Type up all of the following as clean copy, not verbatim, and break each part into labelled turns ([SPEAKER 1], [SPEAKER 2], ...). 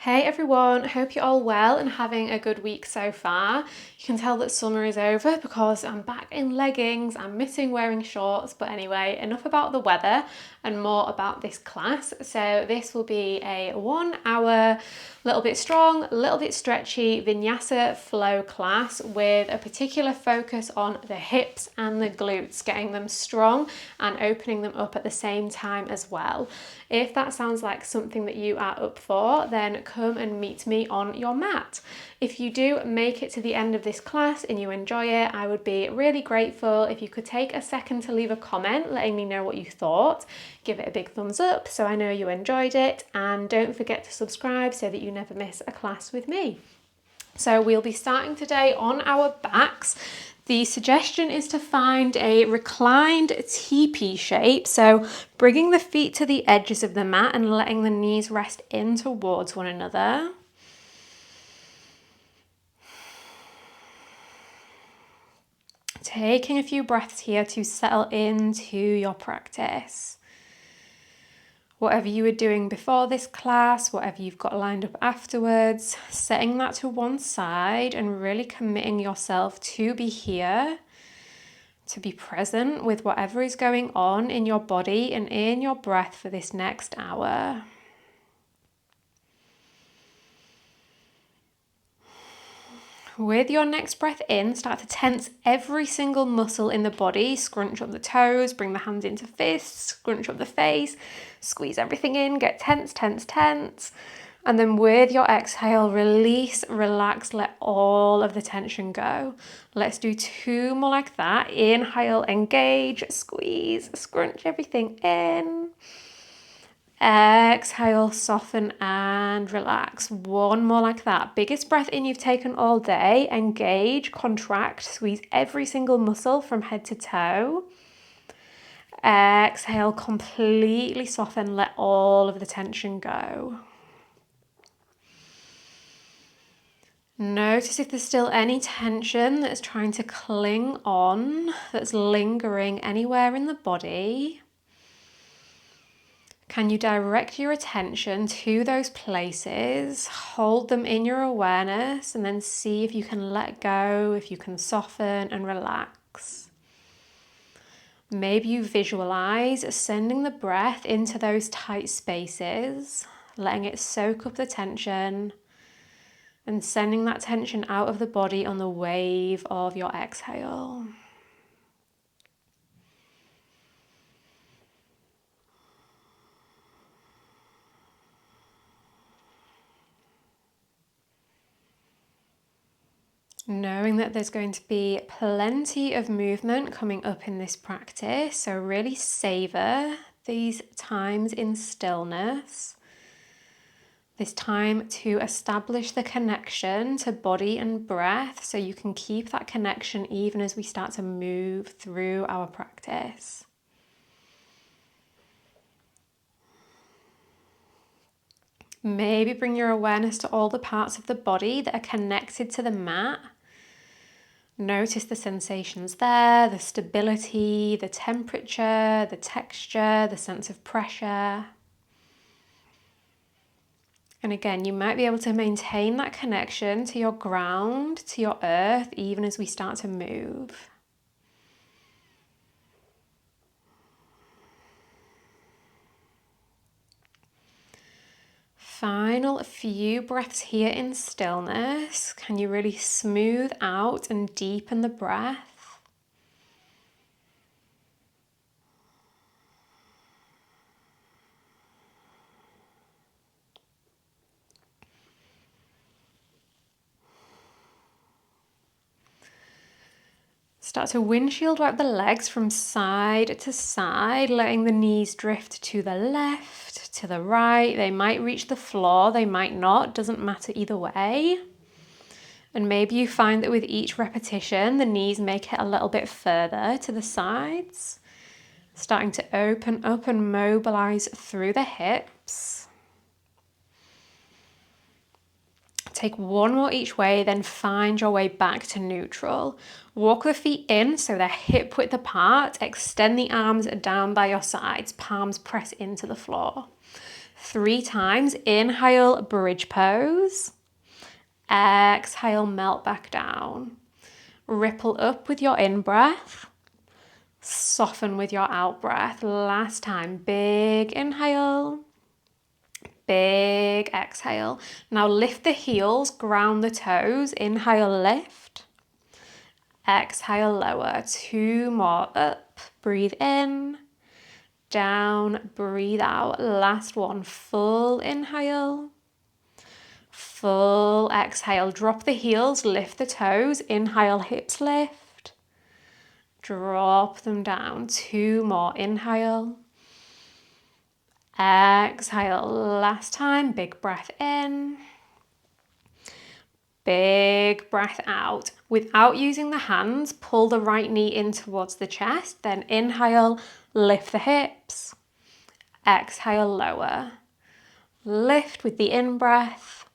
[SPEAKER 1] Hey everyone, hope you're all well and having a good week so far. You can tell that summer is over because I'm back in leggings, I'm missing wearing shorts, but anyway, enough about the weather and more about this class. So this will be a 1 hour, little bit strong, little bit stretchy vinyasa flow class with a particular focus on the hips and the glutes, getting them strong and opening them up at the same time as well. If that sounds like something that you are up for, then come and meet me on your mat. If you do make it to the end of this class and you enjoy it, I would be really grateful if you could take a second to leave a comment letting me know what you thought. Give it a big thumbs up so I know you enjoyed it, and don't forget to subscribe so that you never miss a class with me. So we'll be starting today on our backs. The suggestion is to find a reclined teepee shape, so bringing the feet to the edges of the mat and letting the knees rest in towards one another. Taking a few breaths here to settle into your practice. Whatever you were doing before this class, whatever you've got lined up afterwards, setting that to one side and really committing yourself to be here, to be present with whatever is going on in your body and in your breath for this next hour. With your next breath in, start to tense every single muscle in the body. Scrunch up the toes, bring the hands into fists, scrunch up the face, squeeze everything in, get tense, tense, tense. And then with your exhale, release, relax, let all of the tension go. Let's do 2 more like that. Inhale, engage, squeeze, scrunch everything in. Exhale, soften and relax. 1 more like that. Biggest breath in you've taken all day. Engage, contract, squeeze every single muscle from head to toe. Exhale, completely soften, let all of the tension go. Notice if there's still any tension that's trying to cling on, that's lingering anywhere in the body. Can you direct your attention to those places, hold them in your awareness, and then see if you can let go, if you can soften and relax. Maybe you visualize sending the breath into those tight spaces, letting it soak up the tension, and sending that tension out of the body on the wave of your exhale. Knowing that there's going to be plenty of movement coming up in this practice, so really savor these times in stillness. This time to establish the connection to body and breath so you can keep that connection even as we start to move through our practice. Maybe bring your awareness to all the parts of the body that are connected to the mat. Notice the sensations there, the stability, the temperature, the texture, the sense of pressure. And again, you might be able to maintain that connection to your ground, to your earth, even as we start to move. Final few breaths here in stillness. Can you really smooth out and deepen the breath? Start to windshield wipe the legs from side to side, letting the knees drift to the left, to the right. They might reach the floor, they might not, doesn't matter either way. And maybe you find that with each repetition, the knees make it a little bit further to the sides, starting to open up and mobilize through the hips. Take 1 more each way, then find your way back to neutral. Walk the feet in so they're hip width apart. Extend the arms down by your sides. Palms press into the floor. 3 times. Inhale, bridge pose. Exhale, melt back down. Ripple up with your in-breath. Soften with your out-breath. Last time. Big inhale. Big exhale. Now lift the heels, ground the toes. Inhale, lift. Exhale, lower. 2 more. Up. Breathe in. Down. Breathe out. Last one. Full inhale. Full exhale. Drop the heels, lift the toes. Inhale, hips lift. Drop them down. 2 more. Inhale. Exhale. Last time. Big breath in. Big breath out. Without using the hands, pull the right knee in towards the chest. Then inhale, lift the hips. Exhale, lower. Lift with the in-breath.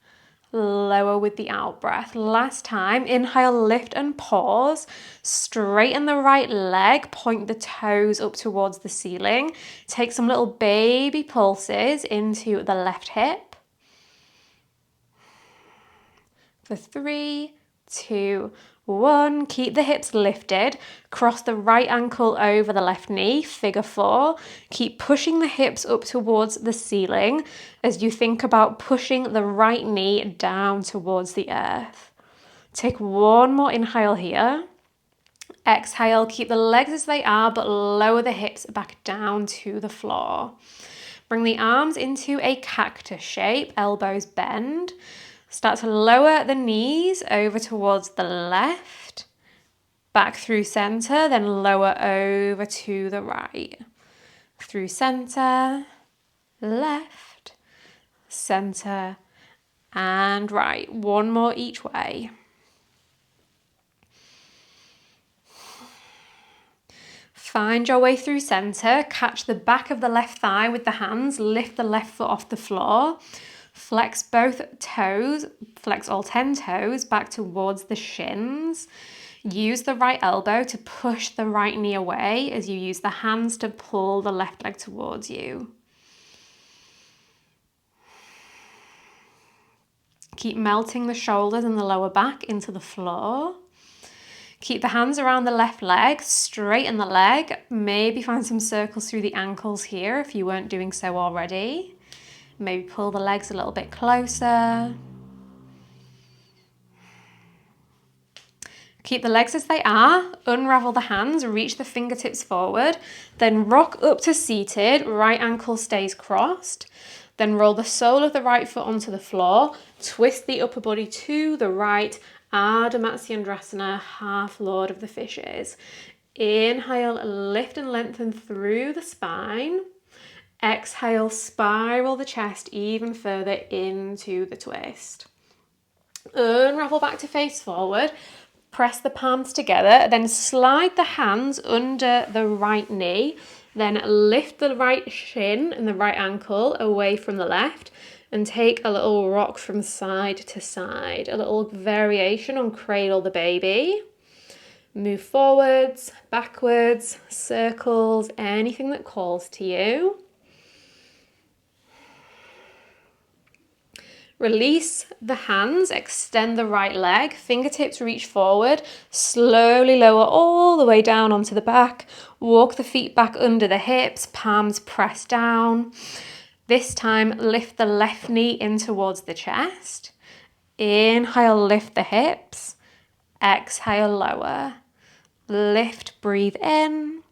[SPEAKER 1] Lower with the out breath. Last time, inhale, lift and pause. Straighten the right leg, point the toes up towards the ceiling. Take some little baby pulses into the left hip. For 3, 2, 1. Keep the hips lifted. Cross the right ankle over the left knee, figure 4. Keep pushing the hips up towards the ceiling as you think about pushing the right knee down towards the earth. Take 1 more inhale here. Exhale, keep the legs as they are, but lower the hips back down to the floor. Bring the arms into a cactus shape, elbows bend. Start to lower the knees over towards the left, back through center, then lower over to the right. Through center, left, center, and right. 1 more each way. Find your way through center. Catch the back of the left thigh with the hands. Lift the left foot off the floor. Flex both toes, flex all 10 toes back towards the shins. Use the right elbow to push the right knee away as you use the hands to pull the left leg towards you. Keep melting the shoulders and the lower back into the floor. Keep the hands around the left leg, straighten the leg. Maybe find some circles through the ankles here if you weren't doing so already. Maybe pull the legs a little bit closer. Keep the legs as they are. Unravel the hands, reach the fingertips forward. Then rock up to seated, right ankle stays crossed. Then roll the sole of the right foot onto the floor. Twist the upper body to the right. Ardha Matsyendrasana, half Lord of the Fishes. Inhale, lift and lengthen through the spine. Exhale, spiral the chest even further into the twist. Unravel back to face forward. Press the palms together. Then slide the hands under the right knee. Then lift the right shin and the right ankle away from the left. And take a little rock from side to side. A little variation on cradle the baby. Move forwards, backwards, circles, anything that calls to you. Release the hands, extend the right leg, fingertips reach forward, slowly lower all the way down onto the back, walk the feet back under the hips, palms press down. This time, lift the left knee in towards the chest. Inhale, lift the hips. Exhale, lower. Lift, breathe in.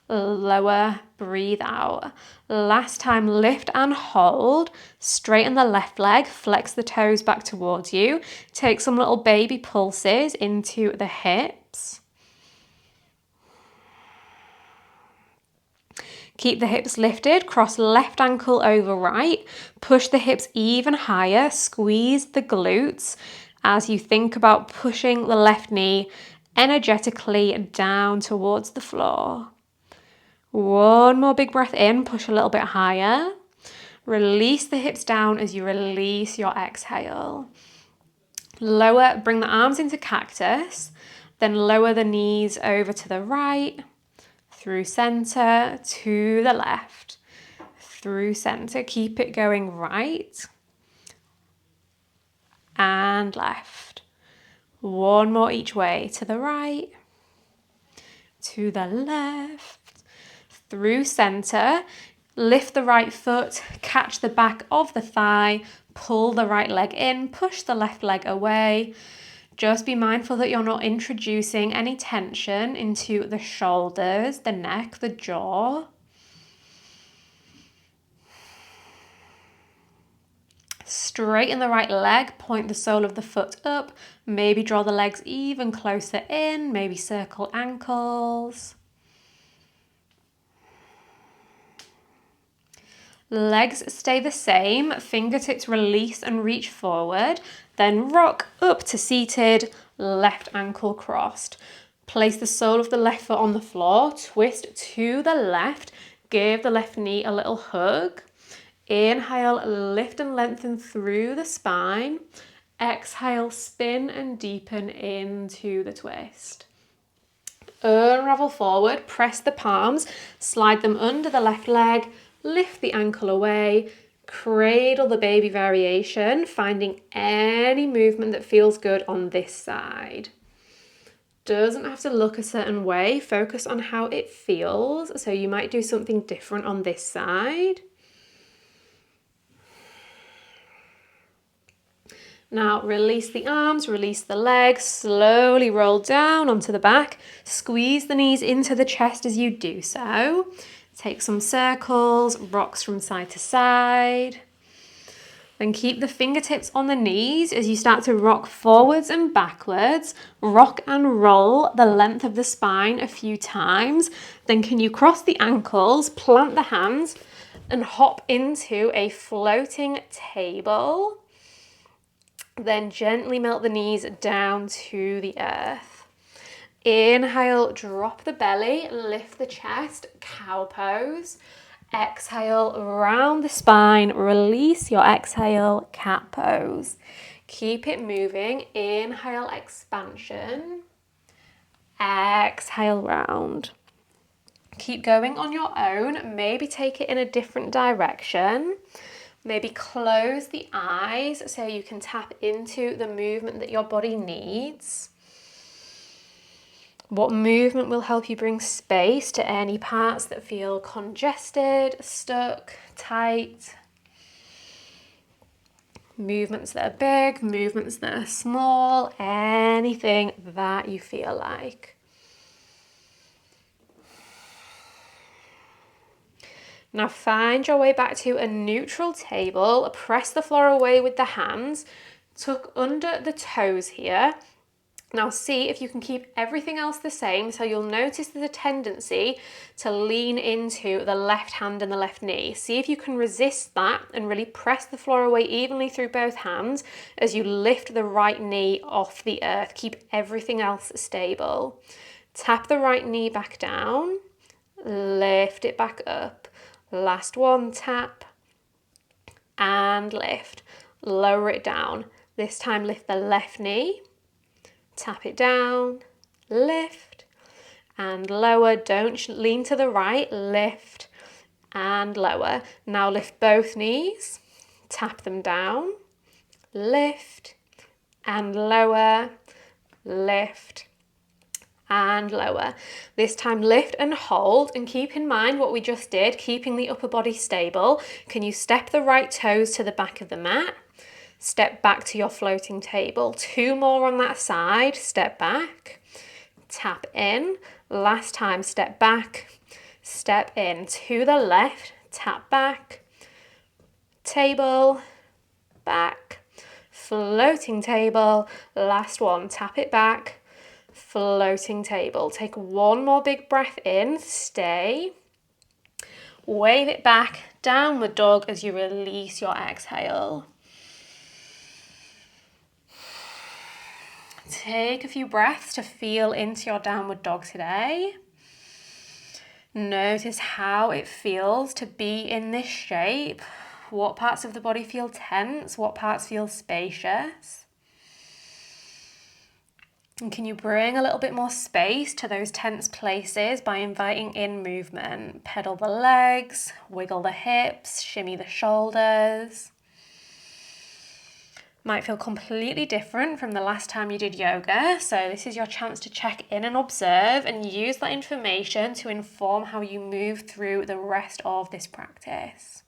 [SPEAKER 1] Lower, breathe out. Last time, lift and hold. Straighten the left leg, flex the toes back towards you. Take some little baby pulses into the hips. Keep the hips lifted, cross left ankle over right. Push the hips even higher, squeeze the glutes as you think about pushing the left knee energetically down towards the floor. 1 more big breath in, push a little bit higher. Release the hips down as you release your exhale. Lower, bring the arms into cactus, then lower the knees over to the right, through center, to the left, through center. Keep it going right and left. One more each way, to the right, to the left, through center. Lift the right foot, catch the back of the thigh, pull the right leg in, push the left leg away. Just be mindful that you're not introducing any tension into the shoulders, the neck, the jaw. Straighten the right leg, point the sole of the foot up, maybe draw the legs even closer in, maybe circle ankles. Legs stay the same, fingertips release and reach forward, then rock up to seated, left ankle crossed. Place the sole of the left foot on the floor, twist to the left, give the left knee a little hug. Inhale, lift and lengthen through the spine. Exhale, spin and deepen into the twist. Unravel forward, press the palms, slide them under the left leg, lift the ankle away, cradle the baby variation, finding any movement that feels good on this side. Doesn't have to look a certain way, focus on how it feels. So you might do something different on this side. Now release the arms, release the legs, slowly roll down onto the back, squeeze the knees into the chest as you do so. Take some circles, rocks from side to side. Then keep the fingertips on the knees as you start to rock forwards and backwards. Rock and roll the length of the spine a few times. Then can you cross the ankles, plant the hands, and hop into a floating table. Then gently melt the knees down to the earth. Inhale, drop the belly, lift the chest, cow pose. Exhale, round the spine, release your exhale, cat pose. Keep it moving. Inhale, expansion. Exhale, round. Keep going on your own. Maybe take it in a different direction. Maybe close the eyes so you can tap into the movement that your body needs. What movement will help you bring space to any parts that feel congested, stuck, tight? Movements that are big, movements that are small, anything that you feel like. Now find your way back to a neutral table, press the floor away with the hands, tuck under the toes here. Now see if you can keep everything else the same, so you'll notice there's a tendency to lean into the left hand and the left knee. See if you can resist that and really press the floor away evenly through both hands as you lift the right knee off the earth. Keep everything else stable. Tap the right knee back down, lift it back up. Last one, tap and lift. Lower it down. This time lift the left knee. Tap it down, lift and lower. Don't lean to the right, lift and lower. Now lift both knees, tap them down, lift and lower, lift and lower. This time lift and hold, and keep in mind what we just did, keeping the upper body stable. Can you step the right toes to the back of the mat? Step back to your floating table. 2 more on that side. Step back, tap in. Last time, step back, step in. To the left, tap back, table, back, floating table. Last one, tap it back, floating table. Take 1 more big breath in, stay. Wave it back, downward dog as you release your exhale. Take a few breaths to feel into your downward dog today. Notice how it feels to be in this shape. What parts of the body feel tense? What parts feel spacious? And can you bring a little bit more space to those tense places by inviting in movement? Pedal the legs, wiggle the hips, shimmy the shoulders. Might feel completely different from the last time you did yoga, so this is your chance to check in and observe and use that information to inform how you move through the rest of this practice.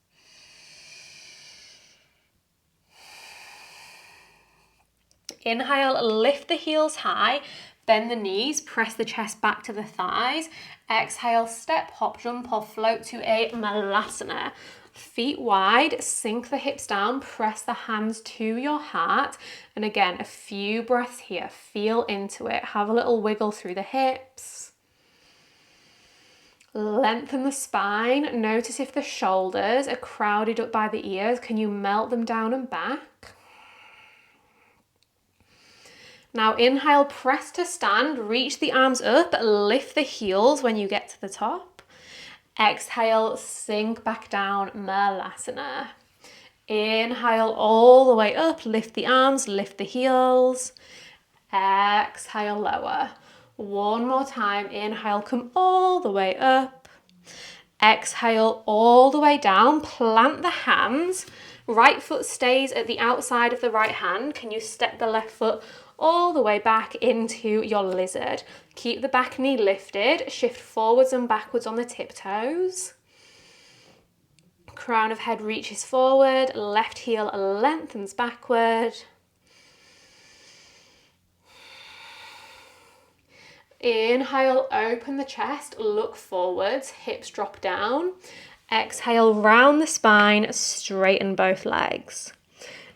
[SPEAKER 1] Inhale, lift the heels high, bend the knees, press the chest back to the thighs. Exhale, step, hop, jump or float to a malasana. Feet wide, sink the hips down, press the hands to your heart. And again, a few breaths here. Feel into it. Have a little wiggle through the hips. Lengthen the spine. Notice if the shoulders are crowded up by the ears. Can you melt them down and back? Now inhale, press to stand, reach the arms up, lift the heels when you get to the top. Exhale, sink back down, malasana. Inhale all the way up, lift the arms, lift the heels. Exhale, lower. One more time, inhale, come all the way up. Exhale all the way down, plant the hands. Right foot stays at the outside of the right hand. Can you step the left foot all the way back into your lizard? Keep the back knee lifted, shift forwards and backwards on the tiptoes. Crown of head reaches forward, left heel lengthens backward. Inhale, open the chest, look forwards, hips drop down. Exhale, round the spine, straighten both legs.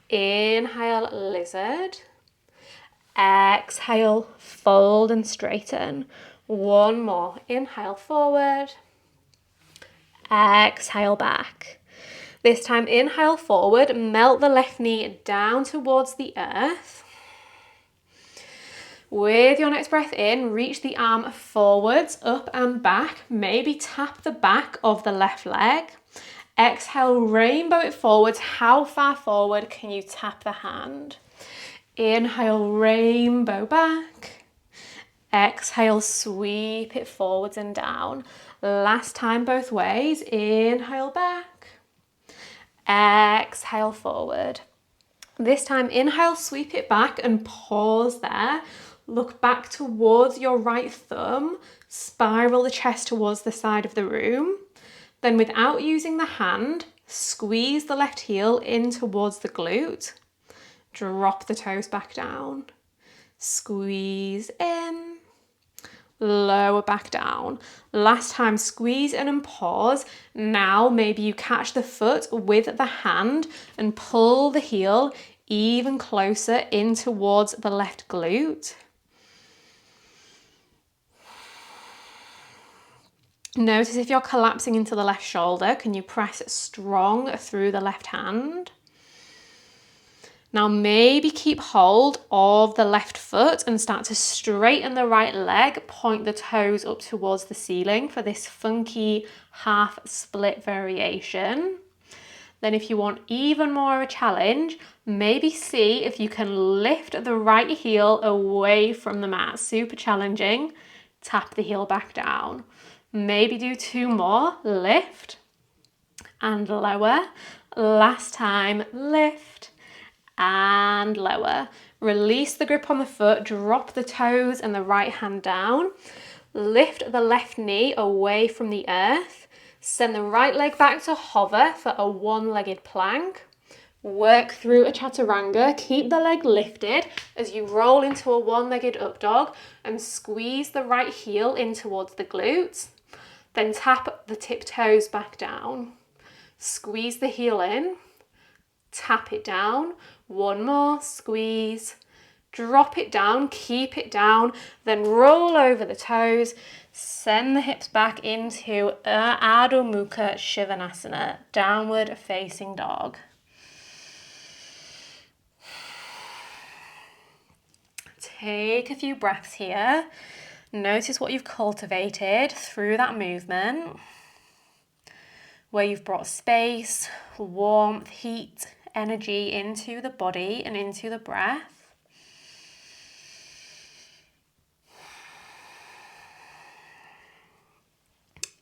[SPEAKER 1] Inhale, lizard. Exhale, fold and straighten. One more. Inhale, forward. Exhale, back. This time, inhale forward, melt the left knee down towards the earth. With your next breath in, reach the arm forwards, up and back. Maybe tap the back of the left leg. Exhale, rainbow it forwards. How far forward can you tap the hand? Inhale, rainbow back. Exhale, sweep it forwards and down. Last time both ways. Inhale back. Exhale forward. This time, inhale, sweep it back and pause there. Look back towards your right thumb. Spiral the chest towards the side of the room. Then without using the hand, squeeze the left heel in towards the glute. Drop the toes back down. Squeeze in. Lower back down. Last time, squeeze in and pause. Now maybe you catch the foot with the hand and pull the heel even closer in towards the left glute. Notice if you're collapsing into the left shoulder, can you press strong through the left hand? Now maybe keep hold of the left foot and start to straighten the right leg, point the toes up towards the ceiling for this funky half split variation. Then if you want even more of a challenge, maybe see if you can lift the right heel away from the mat. Super challenging. Tap the heel back down. Maybe do 2 more. Lift and lower. Last time, lift and lower. Release the grip on the foot, drop the toes and the right hand down. Lift the left knee away from the earth. Send the right leg back to hover for a one-legged plank. Work through a chaturanga. Keep the leg lifted as you roll into a one-legged up dog and squeeze the right heel in towards the glutes. Then tap the tiptoes back down. Squeeze the heel in. Tap it down. One more, squeeze. Drop it down, keep it down, then roll over the toes. Send the hips back into Adho Mukha Shivanasana, downward facing dog. Take a few breaths here. Notice what you've cultivated through that movement, where you've brought space, warmth, heat, energy into the body and into the breath.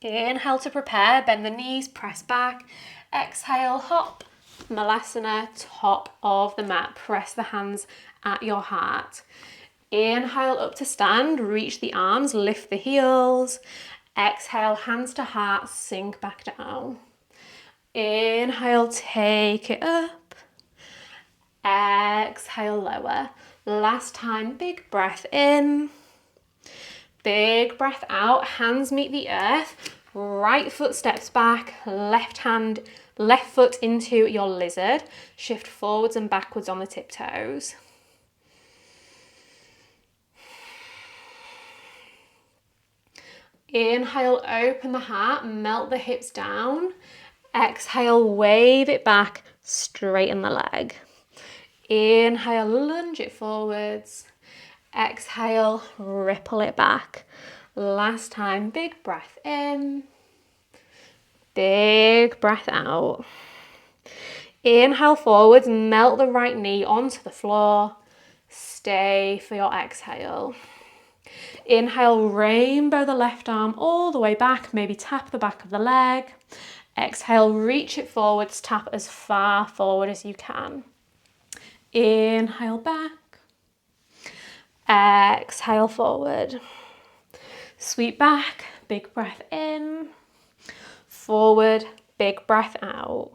[SPEAKER 1] Inhale to prepare, bend the knees, press back. Exhale, hop, Malasana, top of the mat. Press the hands at your heart. Inhale up to stand, reach the arms, lift the heels. Exhale, hands to heart, sink back down. Inhale, take it up. Exhale, lower. Last time, big breath in. Big breath out, hands meet the earth. Right foot steps back, left foot into your lizard. Shift forwards and backwards on the tiptoes. Inhale, open the heart, melt the hips down. Exhale, wave it back, straighten the leg. Inhale, lunge it forwards. Exhale, ripple it back. Last time, big breath in. Big breath out. Inhale forwards, melt the right knee onto the floor. Stay for your exhale. Inhale, rainbow the left arm all the way back, maybe tap the back of the leg. Exhale, reach it forwards, tap as far forward as you can. Inhale back. Exhale forward. Sweep back, big breath in. Forward, big breath out.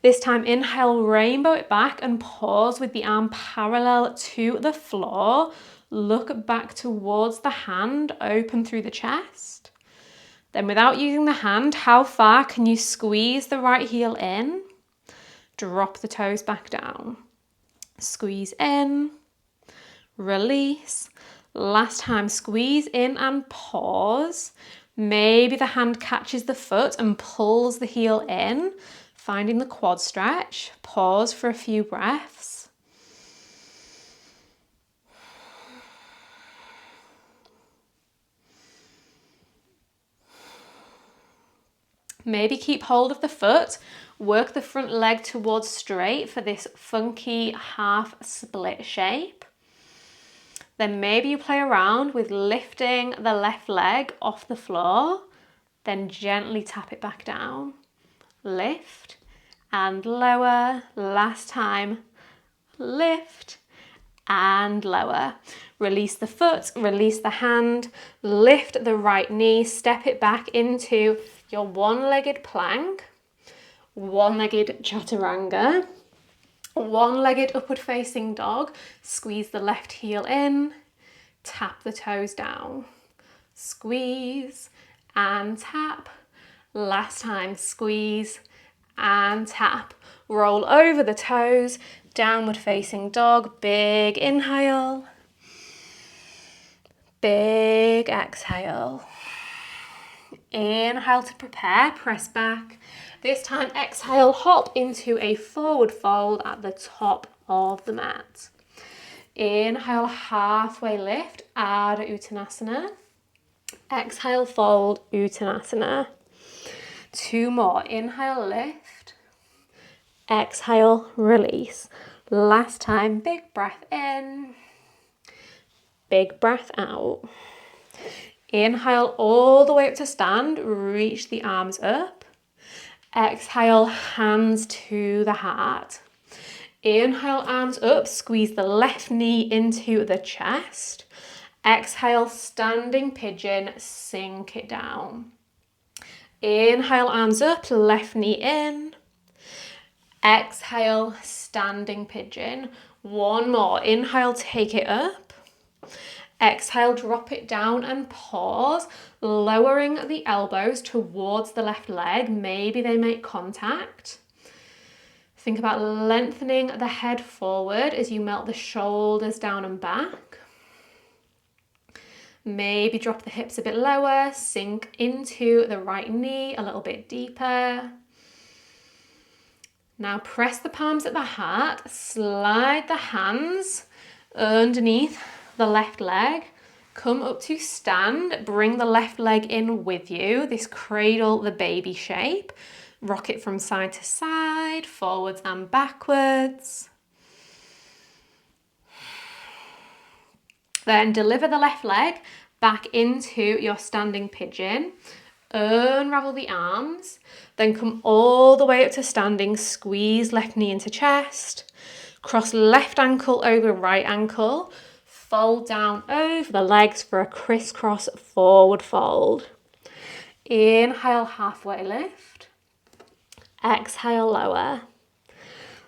[SPEAKER 1] This time, inhale, rainbow it back and pause with the arm parallel to the floor. Look back towards the hand, open through the chest. Then without using the hand, how far can you squeeze the right heel in? Drop the toes back down. Squeeze in, release. Last time, squeeze in and pause. Maybe the hand catches the foot and pulls the heel in, finding the quad stretch. Pause for a few breaths. Maybe keep hold of the foot, work the front leg towards straight for this funky half split shape. Then maybe you play around with lifting the left leg off the floor, then gently tap it back down. Lift and lower. Last time, lift and lower. Release the foot, release the hand, lift the right knee, step it back into your one-legged plank, one-legged chaturanga, one-legged upward facing dog. Squeeze the left heel in, tap the toes down, squeeze and tap. Last time, squeeze and tap. Roll over the toes, downward facing dog. Big inhale, big exhale. Inhale to prepare, press back. This time, exhale, hop into a forward fold at the top of the mat. Inhale, halfway lift, Ardha Uttanasana. Exhale, fold, Uttanasana. Two more. Inhale, lift. Exhale, release. Last time, big breath in. Big breath out. Inhale all the way up to stand. Reach the arms up. Exhale, hands to the heart. Inhale, arms up. Squeeze the left knee into the chest. Exhale, standing pigeon. Sink it down. Inhale, arms up. Left knee in. Exhale, standing pigeon. One more. Inhale, take it up. Exhale, drop it down and pause, lowering the elbows towards the left leg. Maybe they make contact. Think about lengthening the head forward as you melt the shoulders down and back. Maybe drop the hips a bit lower, sink into the right knee a little bit deeper. Now press the palms at the heart, slide the hands underneath the left leg, come up to stand, bring the left leg in with you, this cradle the baby shape, rock it from side to side, forwards and backwards. Then deliver the left leg back into your standing pigeon. Unravel the arms, then come all the way up to standing, squeeze left knee into chest, cross left ankle over right ankle, fold down over the legs for a crisscross forward fold. Inhale, halfway lift. Exhale, lower.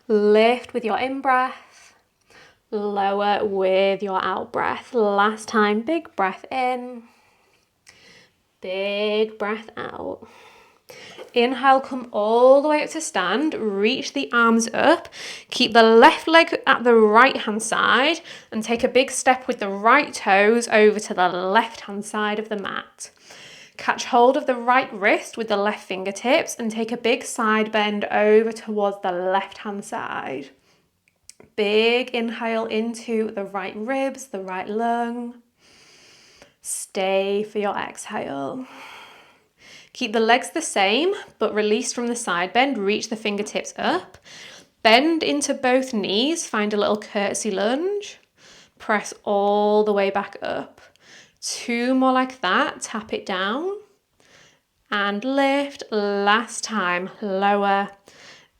[SPEAKER 1] Lift with your in-breath. Lower with your out-breath. Last time, big breath in. Big breath out. Inhale, come all the way up to stand. Reach the arms up. Keep the left leg at the right hand side and take a big step with the right toes over to the left hand side of the mat. Catch hold of the right wrist with the left fingertips and take a big side bend over towards the left hand side. Big inhale into the right ribs, the right lung. Stay for your exhale. Keep the legs the same, but release from the side bend, reach the fingertips up. Bend into both knees, find a little curtsy lunge. Press all the way back up. 2 more like that, tap it down. And lift, last time, lower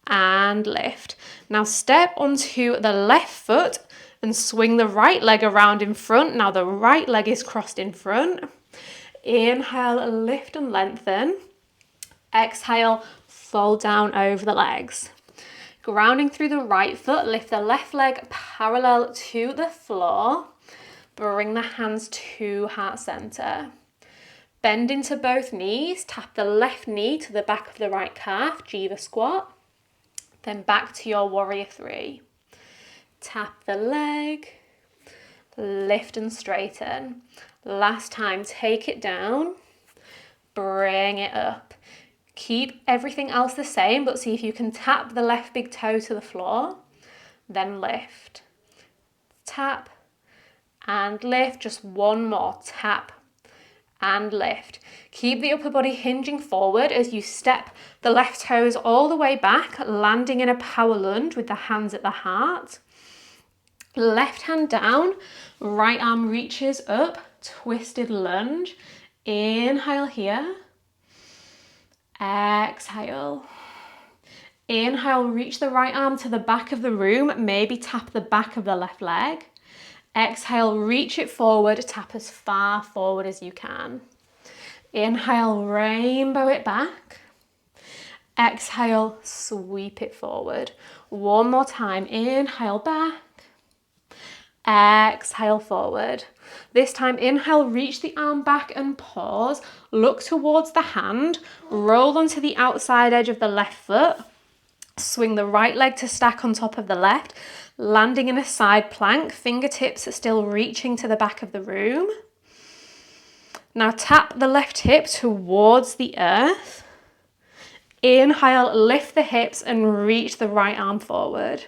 [SPEAKER 1] and lift. Now step onto the left foot and swing the right leg around in front. Now the right leg is crossed in front. Inhale, lift and lengthen. Exhale, fold down over the legs. Grounding through the right foot, lift the left leg parallel to the floor. Bring the hands to heart center. Bend into both knees, tap the left knee to the back of the right calf, Jiva squat. Then back to your warrior 3. Tap the leg, lift and straighten. Last time, take it down, bring it up. Keep everything else the same, but see if you can tap the left big toe to the floor, then lift. Tap and lift, just one more, tap and lift. Keep the upper body hinging forward as you step the left toes all the way back, landing in a power lunge with the hands at the heart. Left hand down, right arm reaches up, twisted lunge. Inhale here. Exhale. Inhale, reach the right arm to the back of the room, maybe tap the back of the left leg. Exhale, reach it forward, tap as far forward as you can. Inhale, rainbow it back. Exhale, sweep it forward. One more time, inhale back. Exhale forward. This time, inhale, reach the arm back and pause. Look towards the hand, roll onto the outside edge of the left foot. Swing the right leg to stack on top of the left, landing in a side plank, fingertips still reaching to the back of the room. Now tap the left hip towards the earth. Inhale, lift the hips and reach the right arm forward.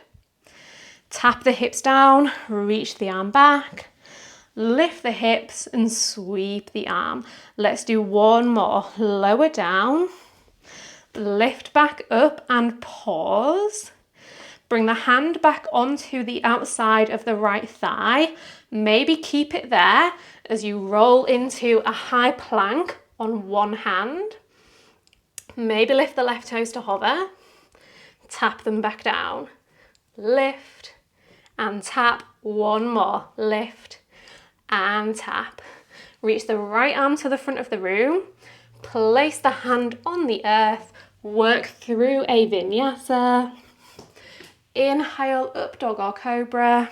[SPEAKER 1] Tap the hips down, reach the arm back, lift the hips and sweep the arm. Let's do one more. Lower down, lift back up and pause. Bring the hand back onto the outside of the right thigh. Maybe keep it there as you roll into a high plank on one hand. Maybe lift the left toes to hover. Tap them back down. Lift and tap. One more. Lift and tap. Reach the right arm to the front of the room. Place the hand on the earth. Work through a vinyasa. Inhale, up dog or cobra.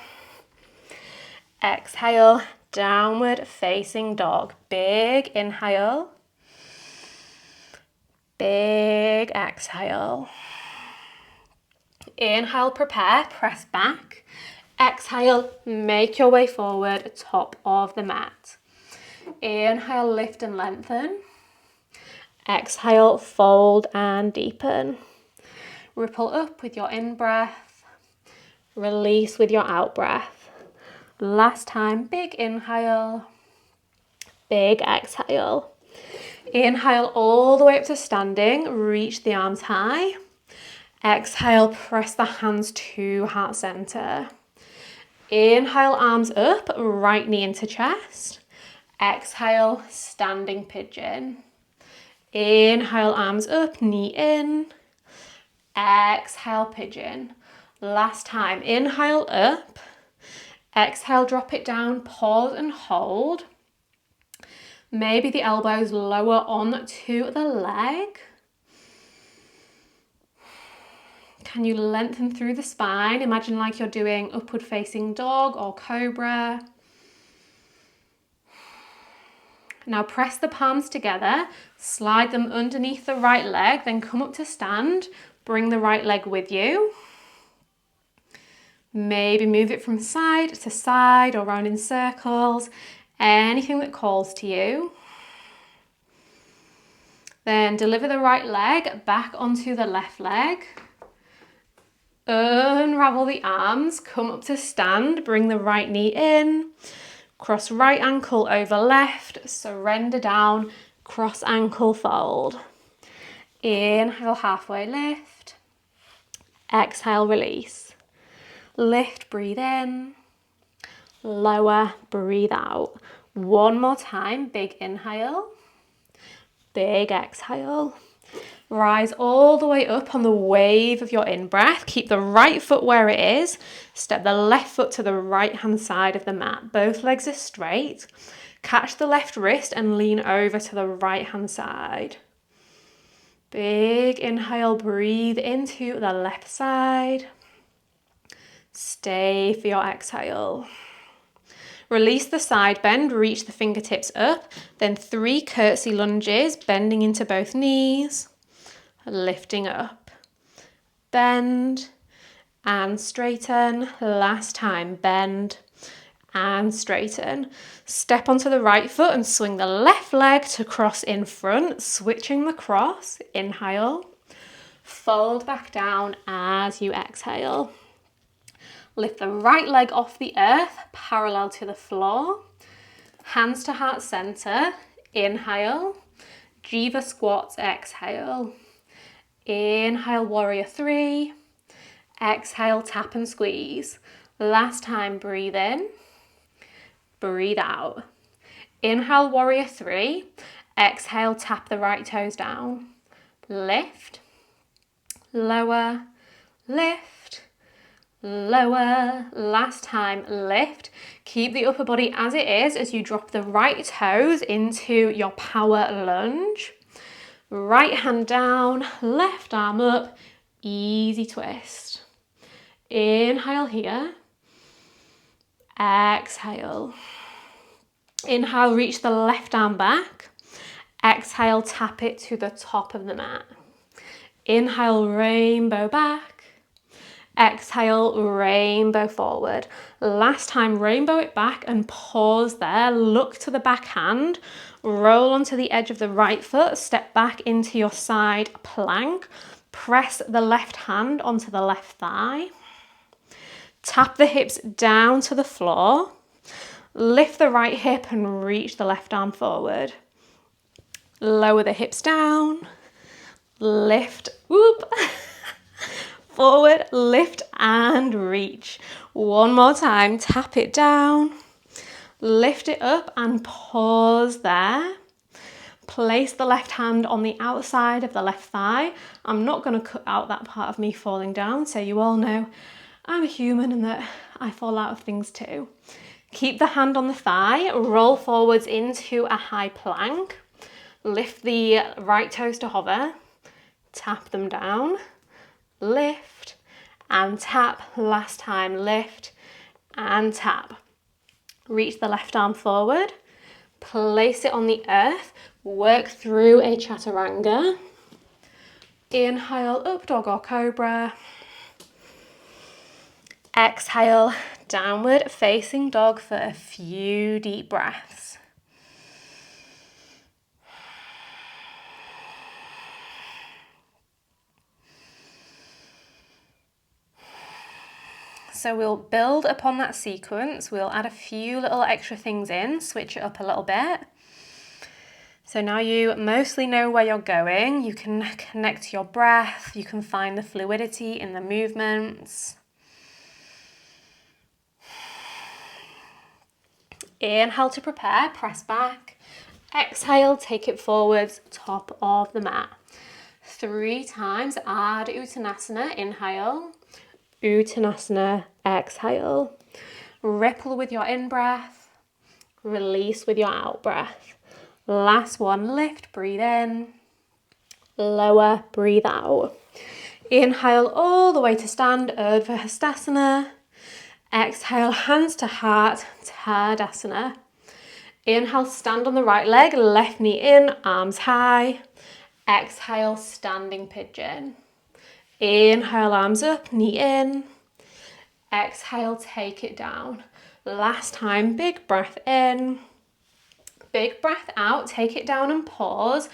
[SPEAKER 1] Exhale, downward facing dog. Big inhale. Big exhale. Inhale, prepare, press back. Exhale, make your way forward, top of the mat. Inhale, lift and lengthen. Exhale, fold and deepen. Ripple up with your in-breath. Release with your out-breath. Last time, big inhale. Big exhale. Inhale all the way up to standing. Reach the arms high. Exhale, press the hands to heart center. Inhale, arms up, right knee into chest. Exhale, standing pigeon. Inhale, arms up, knee in. Exhale, pigeon. Last time, inhale up. Exhale, drop it down, pause and hold. Maybe the elbows lower on to the leg. Can you lengthen through the spine? Imagine like you're doing upward facing dog or cobra. Now press the palms together, slide them underneath the right leg, then come up to stand. Bring the right leg with you. Maybe move it from side to side or round in circles. Anything that calls to you. Then deliver the right leg back onto the left leg. Unravel the arms, come up to stand, bring the right knee in. Cross right ankle over left, surrender down, cross ankle fold. Inhale, halfway lift. Exhale, release. Lift, breathe in. Lower, breathe out. One more time, big inhale. Big exhale. Rise all the way up on the wave of your in-breath. Keep the right foot where it is. Step the left foot to the right-hand side of the mat. Both legs are straight. Catch the left wrist and lean over to the right-hand side. Big inhale, breathe into the left side. Stay for your exhale. Release the side bend, reach the fingertips up, then 3 curtsy lunges, bending into both knees, lifting up. Bend and straighten. Last time, bend and straighten. Step onto the right foot and swing the left leg to cross in front, switching the cross. Inhale. Fold back down as you exhale. Lift the right leg off the earth, parallel to the floor. Hands to heart center. Inhale. Jiva squats, exhale. Inhale, warrior 3. Exhale, tap and squeeze. Last time, breathe in. Breathe out. Inhale, warrior 3. Exhale, tap the right toes down. Lift. Lower. Lift. Lower. Last time, lift. Keep the upper body as it is as you drop the right toes into your power lunge. Right hand down, left arm up, easy twist. Inhale here. Exhale. Inhale, reach the left arm back. Exhale, tap it to the top of the mat. Inhale, rainbow back. Exhale, rainbow forward. Last time, rainbow it back and pause there. Look to the back hand. Roll onto the edge of the right foot. Step back into your side plank. Press the left hand onto the left thigh. Tap the hips down to the floor. Lift the right hip and reach the left arm forward. Lower the hips down. Lift. Whoop. Forward, lift and reach. One more time, tap it down, lift it up and pause there. Place the left hand on the outside of the left thigh. I'm not going to cut out that part of me falling down, so you all know I'm a human and that I fall out of things too. Keep the hand on the thigh, roll forwards into a high plank. Lift the right toes to hover, tap them down. Lift and tap. Last time, lift and tap. Reach the left arm forward, place it on the earth, work through a chaturanga. Inhale, up dog or cobra. Exhale, downward facing dog for a few deep breaths. So we'll build upon that sequence. We'll add a few little extra things in, switch it up a little bit. So now you mostly know where you're going. You can connect to your breath. You can find the fluidity in the movements. Inhale to prepare, press back. Exhale, take it forwards, top of the mat. 3 times, Ardha Uttanasana, inhale. Uttanasana, exhale. Ripple with your in-breath, release with your out-breath. Last one, lift, breathe in, lower, breathe out. Inhale all the way to stand, Urdhva Hastasana. Exhale, hands to heart, Tadasana. Inhale, stand on the right leg, left knee in, arms high. Exhale, standing pigeon. Inhale, arms up, knee in. Exhale, take it down. Last time, big breath in. Big breath out, take it down and pause.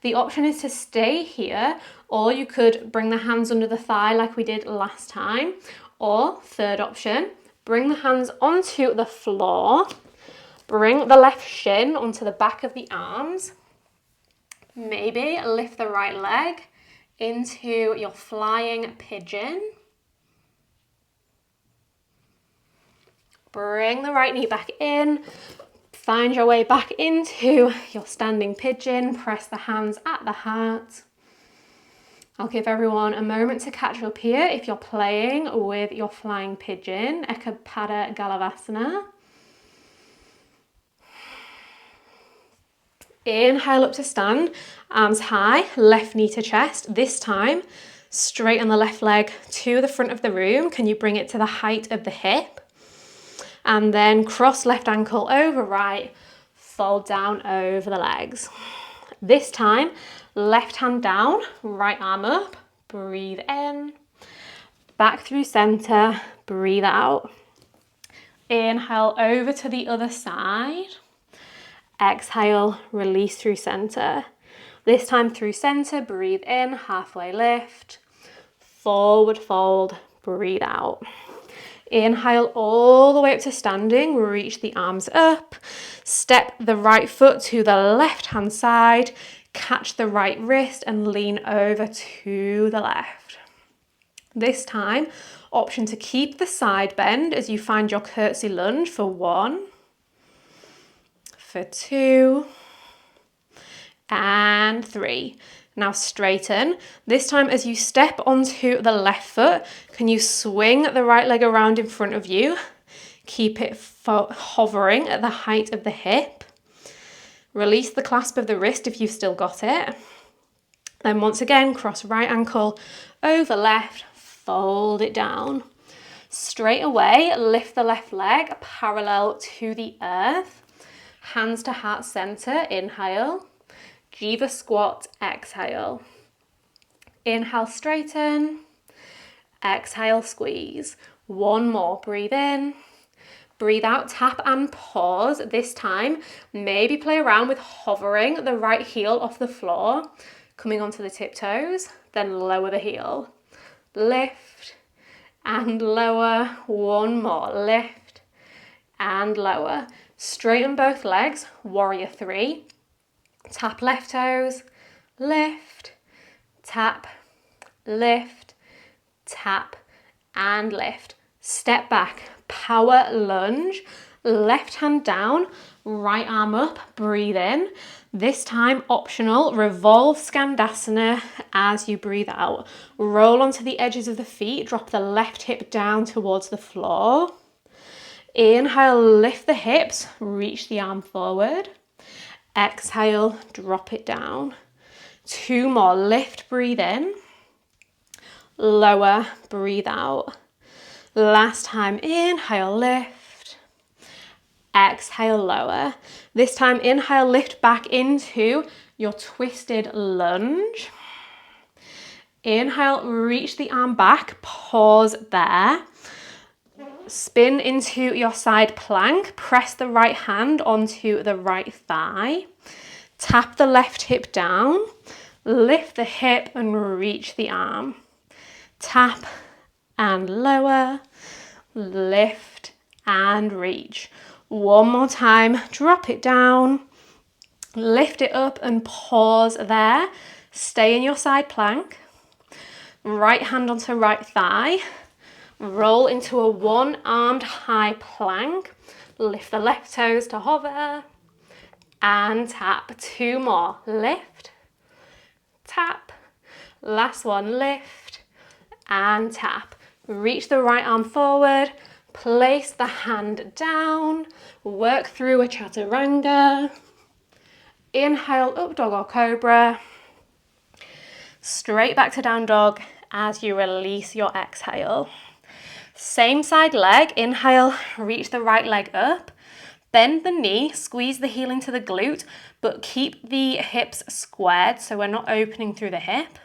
[SPEAKER 1] The option is to stay here, or you could bring the hands under the thigh like we did last time. Or third option, bring the hands onto the floor. Bring the left shin onto the back of the arms. Maybe lift the right leg into your flying pigeon. Bring the right knee back in. Find your way back into your standing pigeon. Press the hands at the heart. I'll give everyone a moment to catch up here if you're playing with your flying pigeon, Ekapada Galavasana. Inhale up to stand, arms high, left knee to chest. This time, straighten the left leg to the front of the room. Can you bring it to the height of the hip? And then cross left ankle over right, fold down over the legs. This time, left hand down, right arm up, breathe in. Back through center, breathe out. Inhale over to the other side. Exhale, release through center. This time through center, breathe in, halfway lift. Forward fold, breathe out. Inhale all the way up to standing, reach the arms up. Step the right foot to the left hand side. Catch the right wrist and lean over to the left. This time, option to keep the side bend as you find your curtsy lunge for 1, for 2, and 3. Now straighten. This time as you step onto the left foot, can you swing the right leg around in front of you? Keep it hovering at the height of the hip. Release the clasp of the wrist if you've still got it. Then once again, cross right ankle over left, fold it down. Straight away, lift the left leg parallel to the earth. Hands to heart center, inhale. Jiva squat, exhale. Inhale, straighten. Exhale, squeeze. 1 more, breathe in. Breathe out, tap and pause. This time, maybe play around with hovering the right heel off the floor, coming onto the tiptoes, then lower the heel. Lift and lower. 1 more, lift and lower. Straighten both legs, warrior 3. Tap left toes, lift, tap, lift, tap, and lift. Step back, power lunge, left hand down, right arm up, breathe in. This time, optional, revolve Skandasana as you breathe out. Roll onto the edges of the feet, drop the left hip down towards the floor. Inhale, lift the hips, reach the arm forward. Exhale, drop it down. 2 more, lift, breathe in. Lower, breathe out. Last time, inhale, lift. Exhale, lower. This time, inhale, lift back into your twisted lunge. Inhale, reach the arm back, pause there. Spin into your side plank, press the right hand onto the right thigh, tap the left hip down, lift the hip and reach the arm. Tap and lower, lift and reach. 1 more time, drop it down, lift it up and pause there. Stay in your side plank, right hand onto right thigh. Roll into a 1-armed high plank. Lift the left toes to hover. and tap. 2 more. Lift, tap. Last one, lift and tap. Reach the right arm forward, place the hand down, work through a chaturanga. Inhale, up dog or cobra. Straight back to down dog as you release your exhale. Same side leg, inhale, reach the right leg up. Bend the knee, squeeze the heel into the glute, but keep the hips squared so we're not opening through the hip.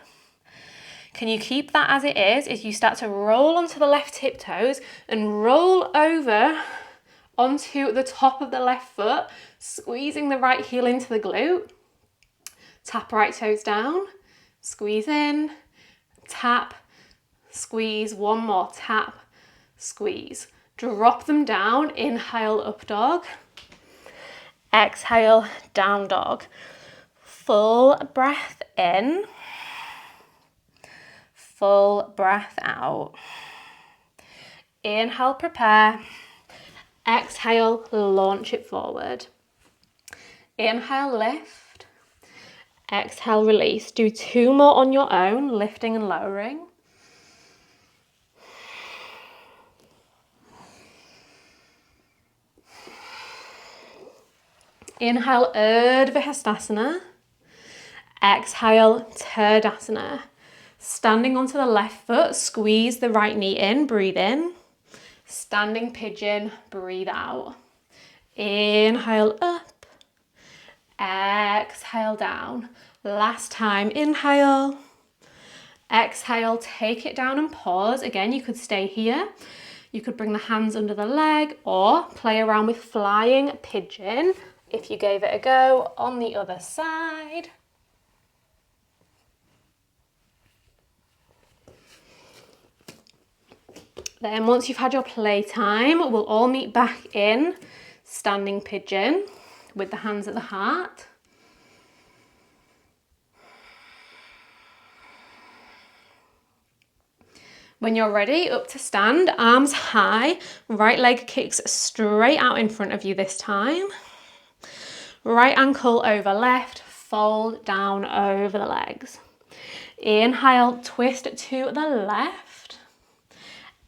[SPEAKER 1] Can you keep that as it is as you start to roll onto the left hip toes and roll over onto the top of the left foot, squeezing the right heel into the glute. Tap right toes down, squeeze in, tap, squeeze, one more, tap, squeeze. Drop them down, inhale, up dog. Exhale, down dog. Full breath in. Full breath out. Inhale, prepare. Exhale, launch it forward. Inhale, lift. Exhale, release. Do 2 more on your own, lifting and lowering. Inhale, Urdhva Hastasana. Exhale, Turdasana. Standing onto the left foot, squeeze the right knee in, breathe in. Standing pigeon, breathe out. Inhale, up. Exhale, down. Last time, inhale. Exhale, take it down and pause. Again, you could stay here. You could bring the hands under the leg or play around with flying pigeon if you gave it a go on the other side. Then once you've had your playtime, we'll all meet back in standing pigeon with the hands at the heart. When you're ready, up to stand, arms high, right leg kicks straight out in front of you this time. Right ankle over left, fold down over the legs. Inhale, twist to the left.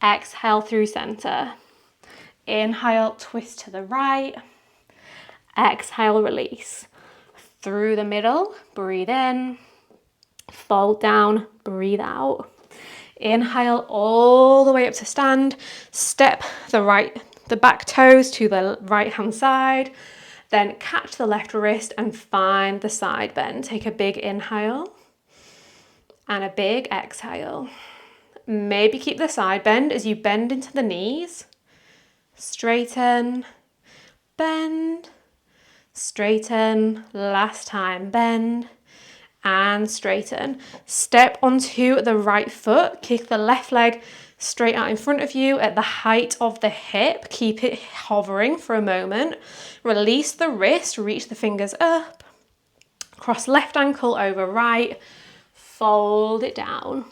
[SPEAKER 1] Exhale through center. Inhale, twist to the right. Exhale, release. Through the middle, breathe in. Fold down, breathe out. Inhale all the way up to stand. Step the back toes to the right hand side. Then catch the left wrist and find the side bend. Take a big inhale and a big exhale. Maybe keep the side bend as you bend into the knees. Straighten, bend, straighten. Last time, bend and straighten. Step onto the right foot. Kick the left leg straight out in front of you at the height of the hip. Keep it hovering for a moment. Release the wrist, reach the fingers up. Cross left ankle over right. Fold it down.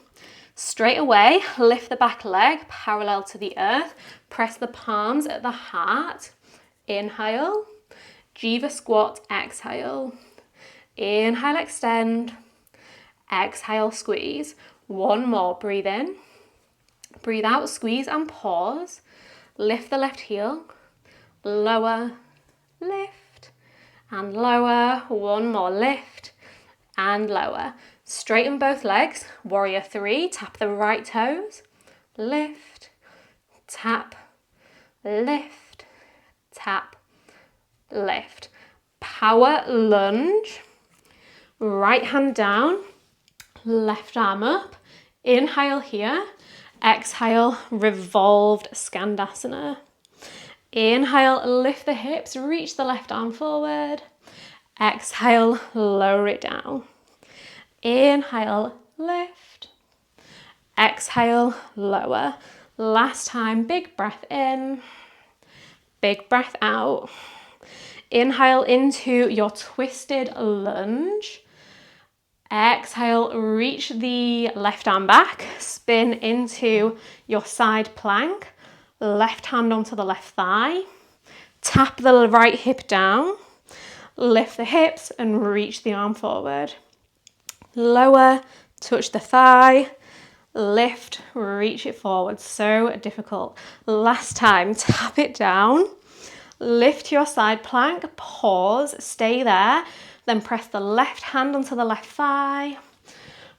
[SPEAKER 1] Straight away, lift the back leg parallel to the earth. Press the palms at the heart. Inhale. Jiva squat, exhale. Inhale, extend. Exhale, squeeze. One more, breathe in. Breathe out, squeeze and pause. Lift the left heel. Lower, lift, and lower. One more, lift and lower. Straighten both legs. Warrior 3, tap the right toes. Lift, tap, lift, tap, lift. Power lunge. Right hand down, left arm up. Inhale here. Exhale, revolved Skandasana. Inhale, lift the hips, reach the left arm forward. Exhale, lower it down. Inhale, lift. Exhale, lower. Last time, big breath in, big breath out. Inhale into your twisted lunge. Exhale, reach the left arm back, spin into your side plank, left hand onto the left thigh, tap the right hip down, Lift the hips and reach the arm forward. Lower, touch the thigh, lift, reach it forward. So difficult. Last time, tap it down. Lift your side plank, pause, stay there. Then press the left hand onto the left thigh.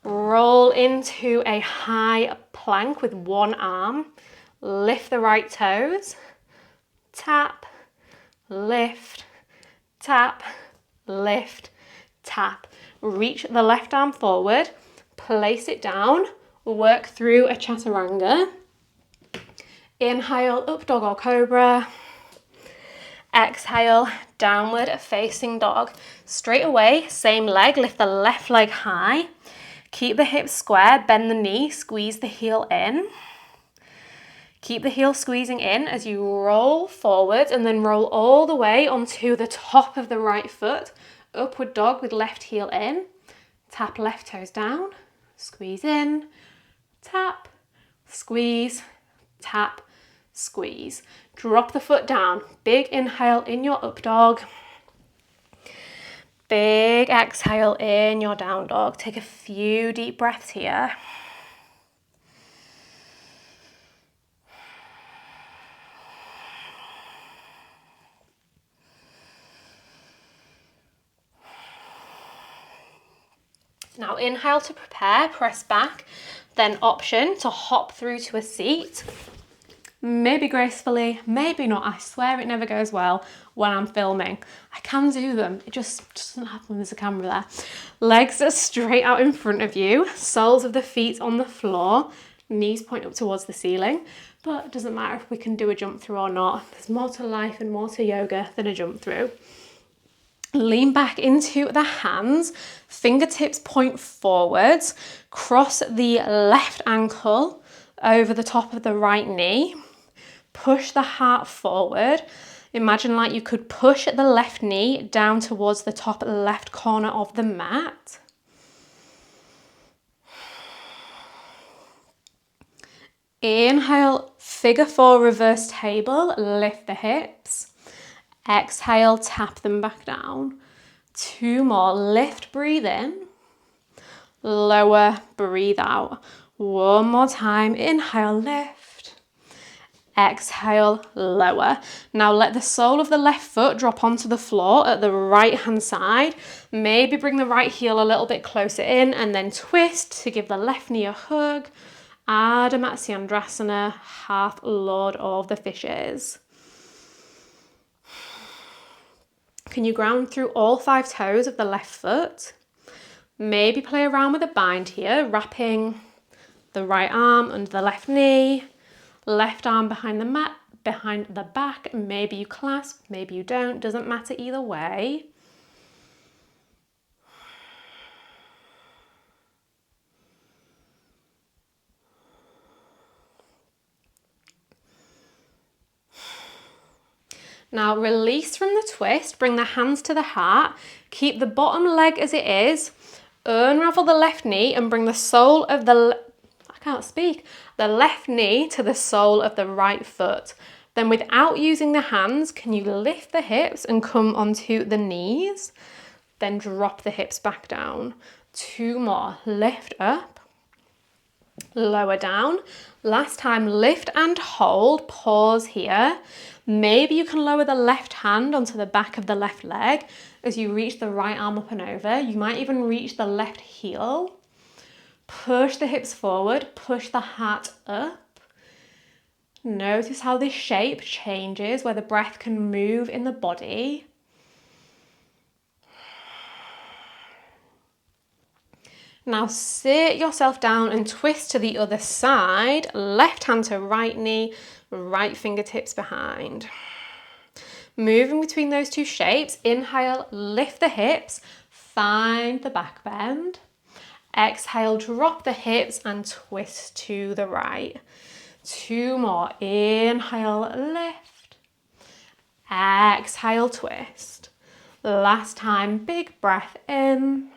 [SPEAKER 1] Roll into a high plank with one arm. Lift the right toes. Tap, lift, tap, lift, tap. Reach the left arm forward, place it down, work through a chaturanga. Inhale, up dog or cobra. Exhale, downward facing dog. Straight away, same leg, lift the left leg high. Keep the hips square, bend the knee, squeeze the heel in. Keep the heel squeezing in as you roll forward and then roll all the way onto the top of the right foot. Upward dog with left heel in. Tap left toes down, squeeze in, tap, squeeze, tap, squeeze. Drop the foot down. Big inhale in your up dog. Big exhale in your down dog. Take a few deep breaths here. Now inhale to prepare, press back, then option to hop through to a seat. Maybe gracefully, maybe not. I swear it never goes well when I'm filming. I can do them, it just doesn't happen when there's a camera there. Legs are straight out in front of you, soles of the feet on the floor, knees point up towards the ceiling, but it doesn't matter if we can do a jump through or not. There's more to life and more to yoga than a jump through. Lean back into the hands, fingertips point forwards, cross the left ankle over the top of the right knee, push the heart forward. Imagine like you could push the left knee down towards the top left corner of the mat. Inhale, figure four reverse table, lift the hips. Exhale, tap them back down. Two more, lift, breathe in. Lower, breathe out. One more time, inhale, lift. Exhale, lower. Now let the sole of the left foot drop onto the floor at the right hand side. Maybe bring the right heel a little bit closer in and then twist to give the left knee a hug. Ardha Matsyendrasana, half Lord of the Fishes. Can you ground through all 5 toes of the left foot? Maybe play around with a bind here, wrapping the right arm under the left knee, left arm behind the mat, behind the back. Maybe you clasp, maybe you don't, doesn't matter either way. Now release from the twist, bring the hands to the heart, keep the bottom leg as it is, unravel the left knee and bring the sole of the left knee to the sole of the right foot. Then without using the hands, can you lift the hips and come onto the knees? Then drop the hips back down. 2 more, lift up, lower down. Last time, lift and hold, pause here. Maybe you can lower the left hand onto the back of the left leg as you reach the right arm up and over. You might even reach the left heel. Push the hips forward, push the heart up. Notice how this shape changes, where the breath can move in the body. Now sit yourself down and twist to the other side. Left hand to right knee, right fingertips behind. Moving between those 2 shapes, inhale, lift the hips, find the back bend. Exhale, drop the hips and twist to the right. 2 more, inhale, lift. Exhale, twist. Last time, big breath in.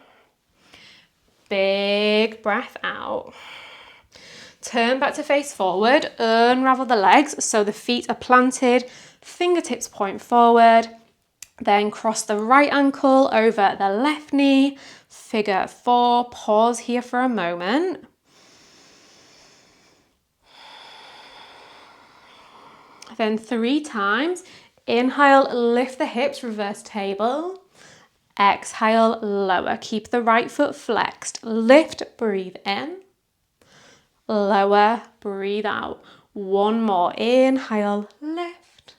[SPEAKER 1] Big breath out. Turn back to face forward, unravel the legs so the feet are planted, fingertips point forward. Then cross the right ankle over the left knee, figure 4, pause here for a moment. Then 3 times, inhale, lift the hips, reverse table. Exhale, lower, keep the right foot flexed. Lift, breathe in. Lower, breathe out. One more, inhale, lift.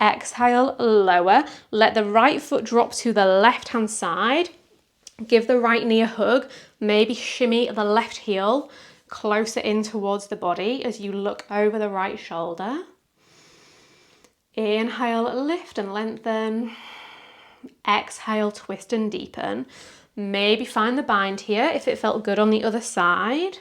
[SPEAKER 1] Exhale, lower. Let the right foot drop to the left hand side. Give the right knee a hug. Maybe shimmy the left heel closer in towards the body as you look over the right shoulder. Inhale, lift and lengthen. Exhale, twist and deepen. Maybe find the bind here if it felt good on the other side.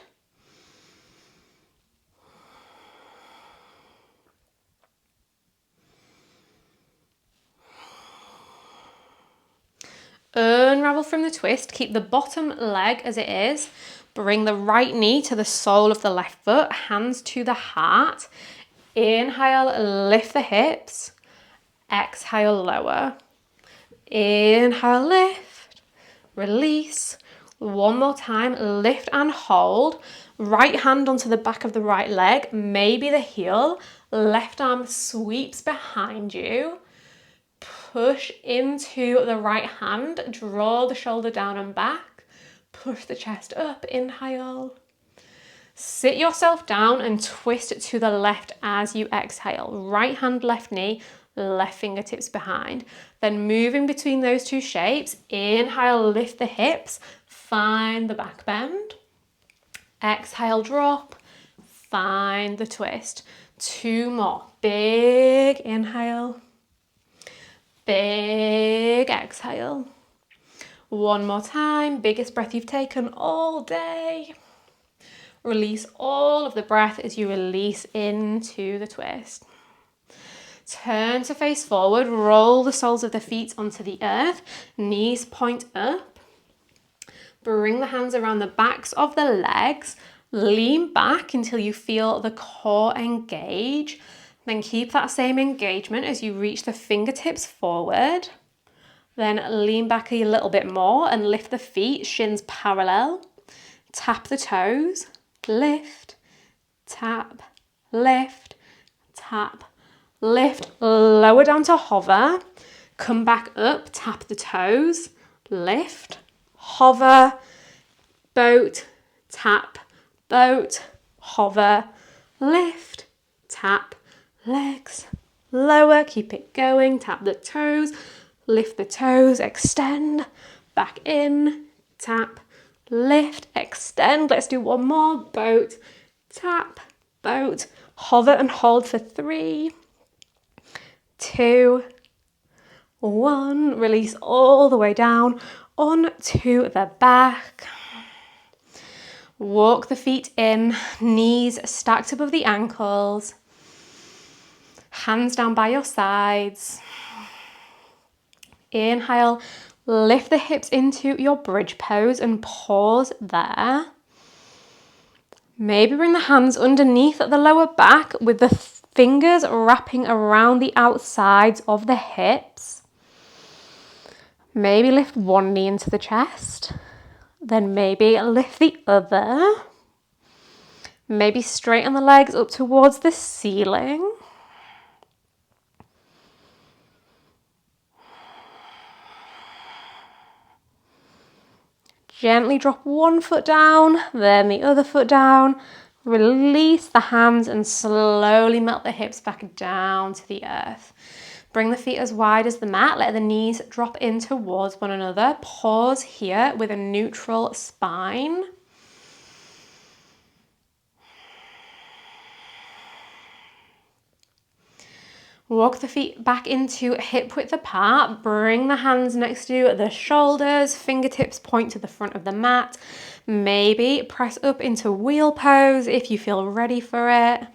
[SPEAKER 1] Unravel from the twist. Keep the bottom leg as it is. Bring the right knee to the sole of the left foot, hands to the heart. Inhale, lift the hips. Exhale, lower. Inhale, lift. Release. One more time, lift and hold. Right hand onto the back of the right leg, maybe the heel. Left arm sweeps behind you. Push into the right hand, draw the shoulder down and back. Push the chest up, inhale. Sit yourself down and twist to the left as you exhale. Right hand, left knee, left fingertips behind. Then moving between those two shapes, inhale, lift the hips, find the back bend. Exhale, drop, find the twist. 2 more. Big inhale, big exhale. 1 more time, biggest breath you've taken all day. Release all of the breath as you release into the twist. Turn to face forward, roll the soles of the feet onto the earth, knees point up. Bring the hands around the backs of the legs, lean back until you feel the core engage. Then keep that same engagement as you reach the fingertips forward. Then lean back a little bit more and lift the feet, shins parallel. Tap the toes, lift, tap, lift, tap, lift, lower down to hover. Come back up, tap the toes, lift, hover, boat, tap, boat, hover, lift, tap, legs, lower, keep it going, tap the toes, lift the toes, extend, back in, tap, lift, extend. Let's do one more, boat, tap, boat, hover and hold for 3, 2, 1. Release all the way down onto the back. Walk the feet in, knees stacked above the ankles. Hands down by your sides. Inhale, lift the hips into your bridge pose and pause there. Maybe bring the hands underneath the lower back with the fingers wrapping around the outsides of the hips. Maybe lift one knee into the chest. Then maybe lift the other. Maybe straighten the legs up towards the ceiling. Gently drop one foot down, then the other foot down. Release the hands and slowly melt the hips back down to the earth. Bring the feet as wide as the mat. Let the knees drop in towards one another. Pause here with a neutral spine. Walk the feet back into hip width apart. Bring the hands next to the shoulders. Fingertips point to the front of the mat. Maybe press up into wheel pose if you feel ready for it.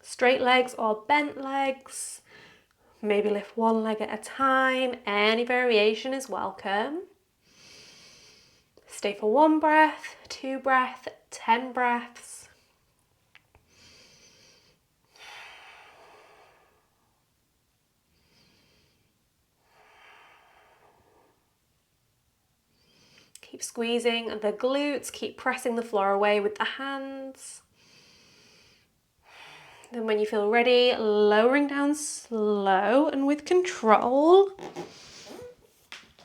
[SPEAKER 1] Straight legs or bent legs. Maybe lift one leg at a time. Any variation is welcome. Stay for 1 breath, 2 breaths, 10 breaths. keep squeezing the glutes, keep pressing the floor away with the hands. Then when you feel ready, lowering down slow and with control.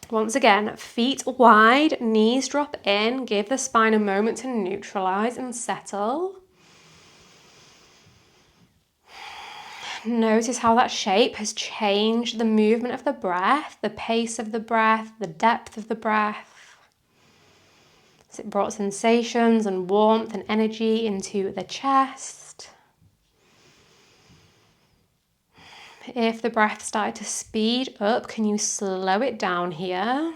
[SPEAKER 1] Once again, feet wide, knees drop in, give the spine a moment to neutralize and settle. Notice how that shape has changed the movement of the breath, the pace of the breath, the depth of the breath. Has it brought sensations and warmth and energy into the chest? If the breath started to speed up, can you slow it down here?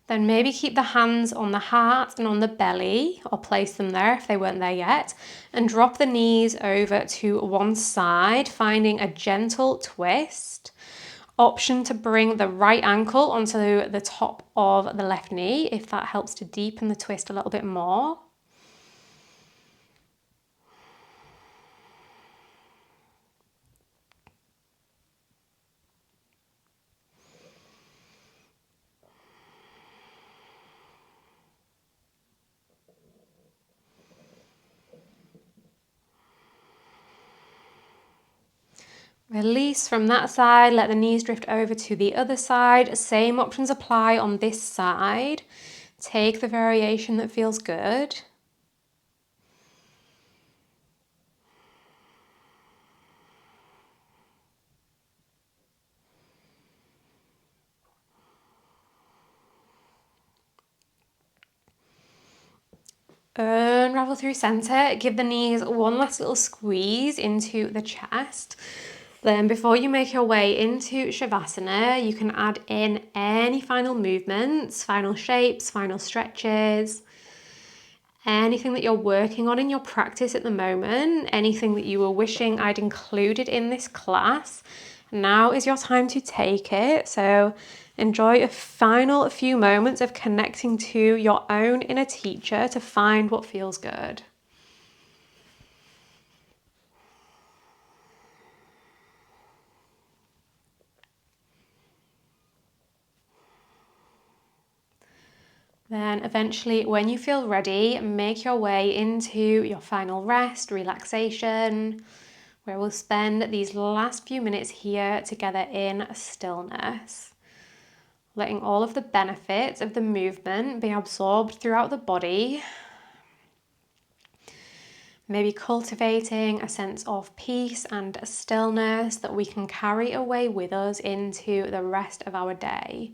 [SPEAKER 1] Then maybe keep the hands on the heart and on the belly, or place them there if they weren't there yet, and drop the knees over to one side, finding a gentle twist. Option to bring the right ankle onto the top of the left knee if that helps to deepen the twist a little bit more. Release from that side, let the knees drift over to the other side. Same options apply on this side. Take the variation that feels good. Unravel through center, give the knees one last little squeeze into the chest. Then before you make your way into Shavasana, you can add in any final movements, final shapes, final stretches, anything that you're working on in your practice at the moment, anything that you were wishing I'd included in this class. Now is your time to take it. So enjoy a final few moments of connecting to your own inner teacher to find what feels good. Then eventually, when you feel ready, make your way into your final rest, relaxation, where we'll spend these last few minutes here together in stillness, letting all of the benefits of the movement be absorbed throughout the body, maybe cultivating a sense of peace and stillness that we can carry away with us into the rest of our day.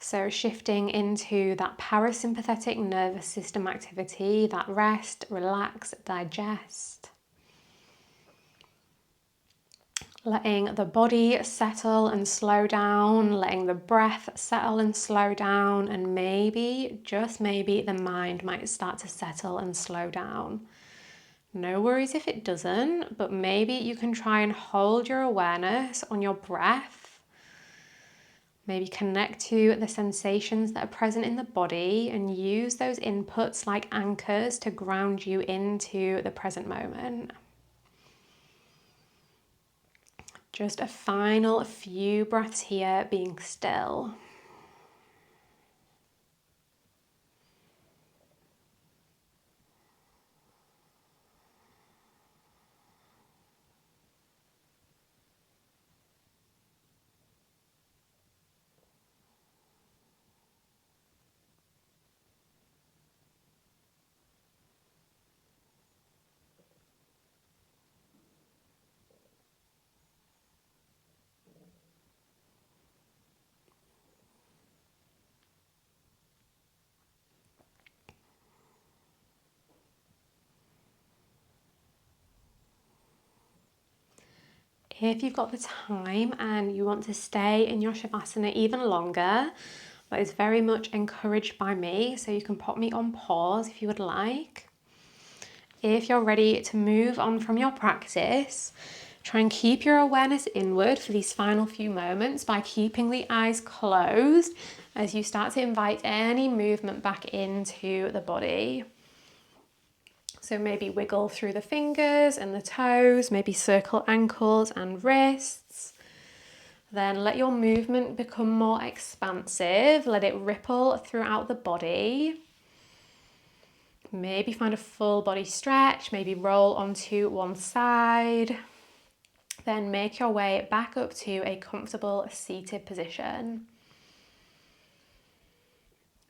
[SPEAKER 1] So shifting into that parasympathetic nervous system activity, that rest, relax, digest. Letting the body settle and slow down, letting the breath settle and slow down, and maybe, just maybe, the mind might start to settle and slow down. No worries if it doesn't, but maybe you can try and hold your awareness on your breath. Maybe connect to the sensations that are present in the body and use those inputs like anchors to ground you into the present moment. Just a final few breaths here, being still. If you've got the time and you want to stay in your Shavasana even longer, that is very much encouraged by me, so you can pop me on pause if you would like. If you're ready to move on from your practice, try and keep your awareness inward for these final few moments by keeping the eyes closed as you start to invite any movement back into the body. So maybe wiggle through the fingers and the toes, maybe circle ankles and wrists. Then let your movement become more expansive. Let it ripple throughout the body. Maybe find a full body stretch, maybe roll onto one side. Then make your way back up to a comfortable seated position.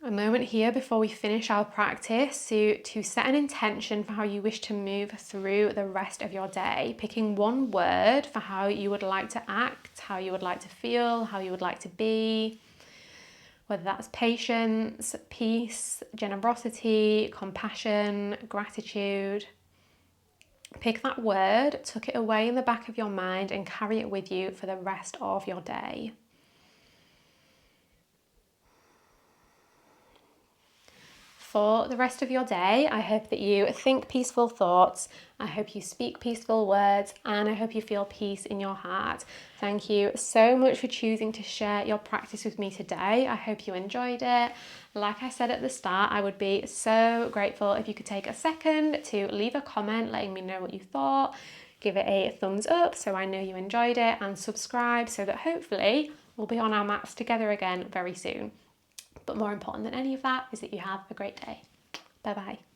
[SPEAKER 1] A moment here before we finish our practice to set an intention for how you wish to move through the rest of your day, picking one word for how you would like to act, how you would like to feel, how you would like to be, whether that's patience, peace, generosity, compassion, gratitude. Pick that word, tuck it away in the back of your mind and carry it with you for the rest of your day. For the rest of your day, I hope that you think peaceful thoughts, I hope you speak peaceful words, and I hope you feel peace in your heart. Thank you so much for choosing to share your practice with me today. I hope you enjoyed it. Like I said at the start, I would be so grateful if you could take a second to leave a comment letting me know what you thought, give it a thumbs up so I know you enjoyed it, and subscribe so that hopefully we'll be on our mats together again very soon. But more important than any of that is that you have a great day. Bye bye.